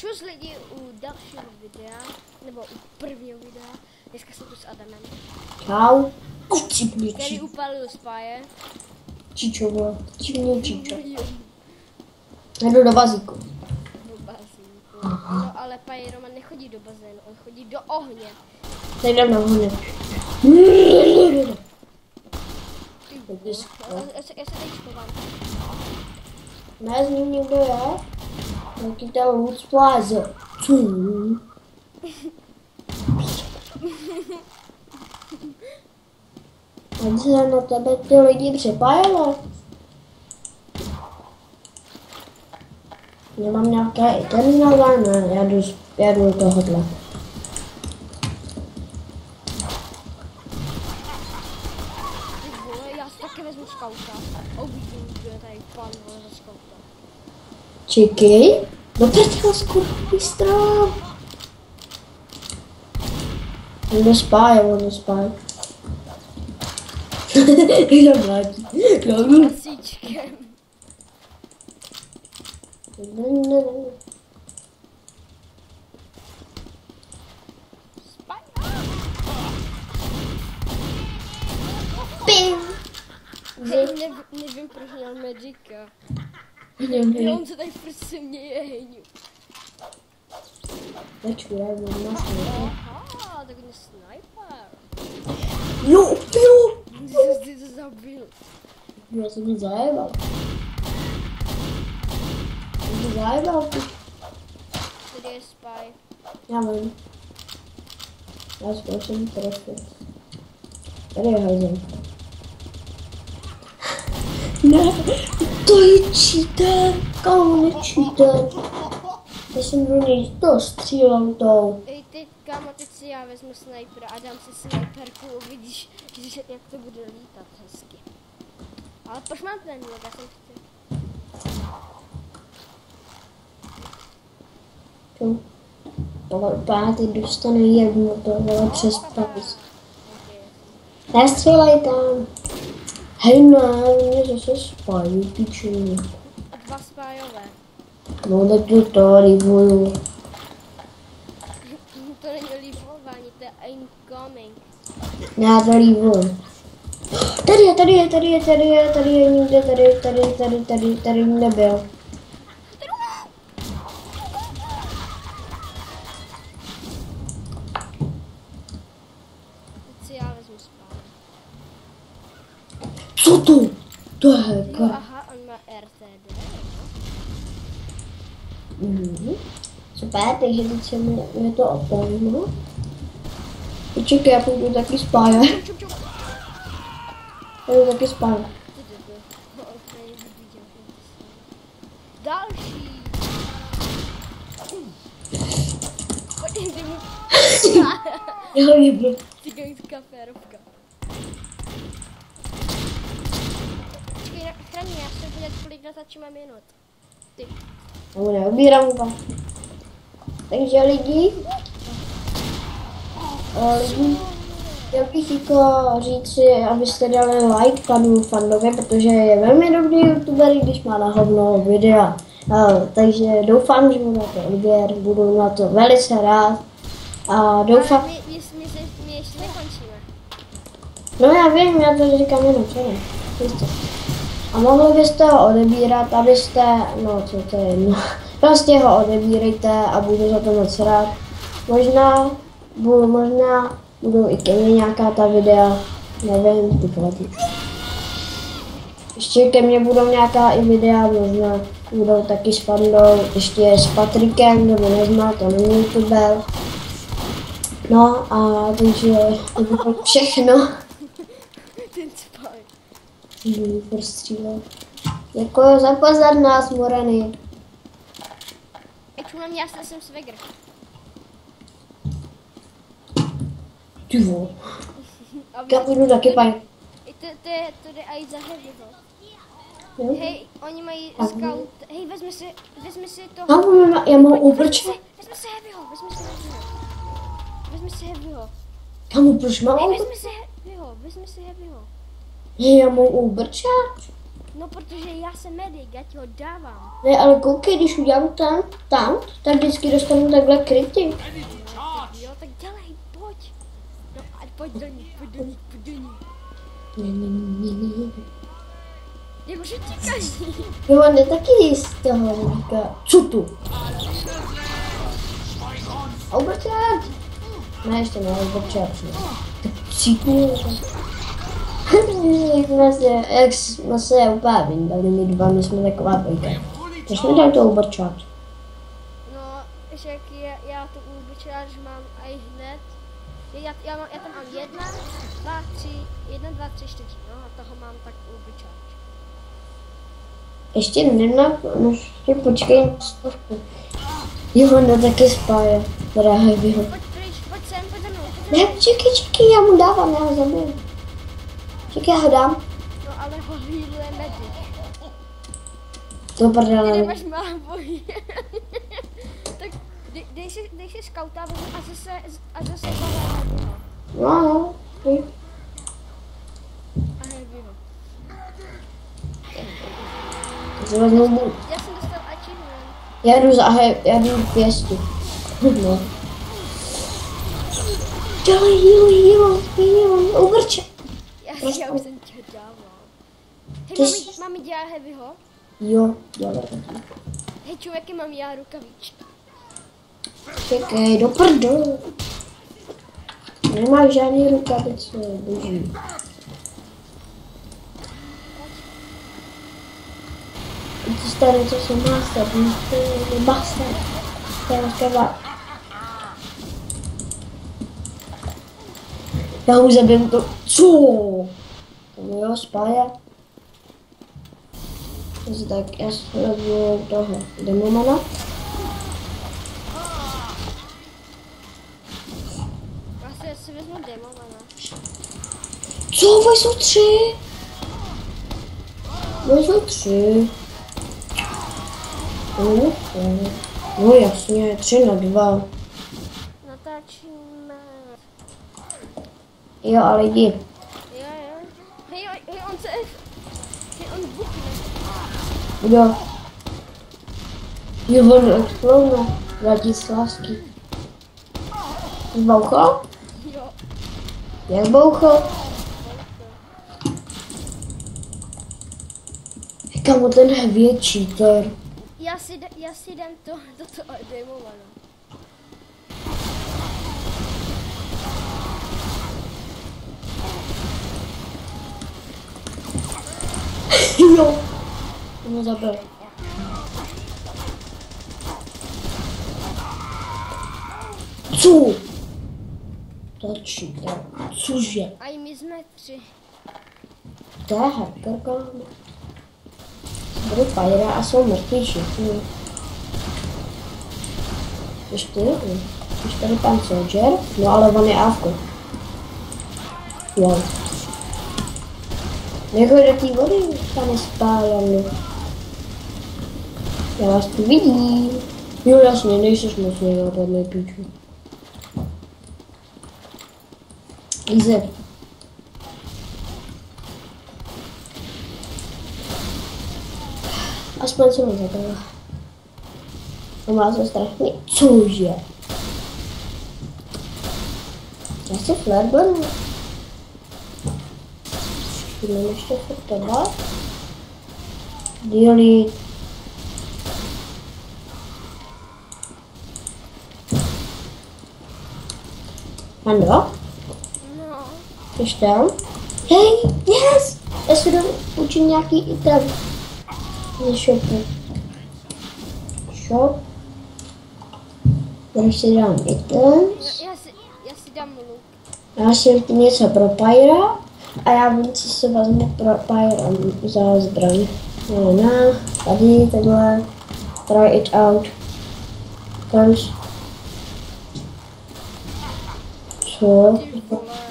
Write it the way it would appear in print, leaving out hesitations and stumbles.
Čus lidi u dalšího videa, nebo u prvního videa. Dneska jsem tu s Adamem. Čau. Který upálil spáje. Čičovo, Čičo. Jdu do bazíku. Do bazíku. No ale paní Roman nechodí do bazénu, on chodí do ohně. Tady jdem na ohně. Já se teď schovám. Ne, z ním někdo je? Jaký ten Lutz Plaza. Ať se na tebe ty lidi připájeli. Nemám nějaké itemy na ne, já jdu do tohohle. Já si taky vezmu skauta. Uvidím, kdo je tady pan za skauta. Čekej, do prdele skurvý strom. On do spáje. Kdo mládí? Kasíčkem. Ping! Nevím, proč měl Magicka. Nevím. On se tady prostě měje hejňu. Počkej, já budu na sniper. Aha, tak je sniper. Jo! Ty to zabil. Já jsem mě zajebal. Tady je spy. Já vím. Já zkouším trefit. Tady je hajzel. Ne, to je cheater. Kámo, ne cheater. Já jsem do něj to střílel tou. Ej ty, kámo, teď si já vezmu snipera a dám si sniperku, uvidíš, že jak to bude lítat hezky. Ale proč mám ten log, já jsem chtěl. Tohle teď dostane jedno tohle přes pás. Nestřílej tam. Hej ne, mě zase spájí, piču. Dva spájové. No tak to rivuju. To není olivování, to je incoming. Já to rivuju. Tady je někde, tady nebyl. Teď si já vezmu spáje. Co to? To je Jo, heka. aha, on má RTD. Super, takže teď se mi to opojíme. Počkej, já půjdu taky spáje. Já jdu taky spáje. Další. Pojď, mu. Já jdu. Cigánská férovka. Počkej, chraň mě, já se podívat, kolik natáčí mám minut. Ty. Já neobírám úplně. Takže lidi, chtěl bych jako říci, abyste dali like panu Fandovi, protože je velmi dobrý youtuber, když má na hovno videa. Takže doufám, že mu na to odběr, budu na to velice rád. A doufám... Ale my ještě nekončíme. No já vím, já to říkám jenom čemu. A mohli byste ho odebírat, abyste, no co to je jedno. Prostě ho odebírejte a budu za to moc rád. Možná budou i ke mně nějaká ta videa, nevím, ty platí. Ještě ke mně budou nějaká i videa, možná budou taky s Fandou, ještě s Patrikem, nebo nezná, to není youtuber. No a takže to bylo všechno. Ten spaj. Budu prostřílet. Děkuji za pozornost, Morany. Eču, já jsem svegr. Ty vole. Já půjdu taky, paň. To jde aj za Heavyho. Hej, oni mají scout. Hej, vezmi si toho. Já mám obrče. Vezmi si Heavyho. Kamu, proč mám Hej, obrče? vezmi si Heavyho. Hej, já mám obrče. No, protože já jsem medic, já ti ho dávám. Ne, ale koukej, když udělám tam, tak vždycky dostanu takhle kryty. Jo, tak dělej, pojď. No, a pojď do ní. Ne. Nemůžu tíkat. Jo, on je taky z toho říká, co tu? Obrčát! Ne, ještě ne, obrčát. Cítnu. Jak jsme se úplně vyndali, my dva, my jsme taková dvojka. Když mi dal to obrčát. No, že já to obrčát, že mám aj hned. Já tam mám 1, 2, 3, 4. No a toho mám tak obrčát. Ještě ještě počkej na stovku. Jo, no taky spáje. Teda heavyho. Pojď sem, pojď za mnou. Ne, čekej, já mu dávám, já ho zabiju. Čekej, já ho dám. No ale ho healuje medic. To Ty prdele. nemáš málo bohy. Tak dej si skauta a zase heavyho. No. A heavyho. Zrovna Já jsem dostal achievement. já jdu pěstu. No. Dělej, heal, uvrče. Já už jsem tě dával. Hej, máme dělat heavyho? Jo, dělej. Hej, člověk, mám já rukavičky. Čekej, do prdele. Nemáš žádný rukavice, boží. Ty staré, co jsou master, master. Já už zabiju to. Co? Jo, spája. Tak já sleduju toho demomana. Já si vezmu demomana. Co? Jsou 3? Jsou 3. No jasně, 3-2. Natáčíme. Jo, ale jdi. Jo. Hej, on se... Hej, on buchne. Kdo? Jo, on odploune. Vratislavský. Bouchal? Jo. Jak bouchal? Kamo, ten heavy je cheater. Já si dám to demomana. Jo. To mě zabil. Co? To je cheater. Cože? A my jsme 3. To je hacker, kámo. Budu Pyra a jsou mrtví všichni. Ještě tady pan Soldier, no ale on je Avko. Wow. Nechoď do té vody, pane spájany. Já vás tu vidím. Jo, jasně, nejseš moc nenápadný píču. Líze. Aspoň jsem ho zabila. To má se strašný. Cože? Já si flerbanu. Mám ještě fotovat. Delete. Ano? No. Ještě tam? Hej, yes! Já si dám učit nějaký item. Ze shopu. Shop. Tady si dám items. Já si dám luk. Já si něco pro Pyra. A já vím, co si vezmu pro Pyra za zbraň. No, tady takhle. Try it out. Comes. Co? Ty vole.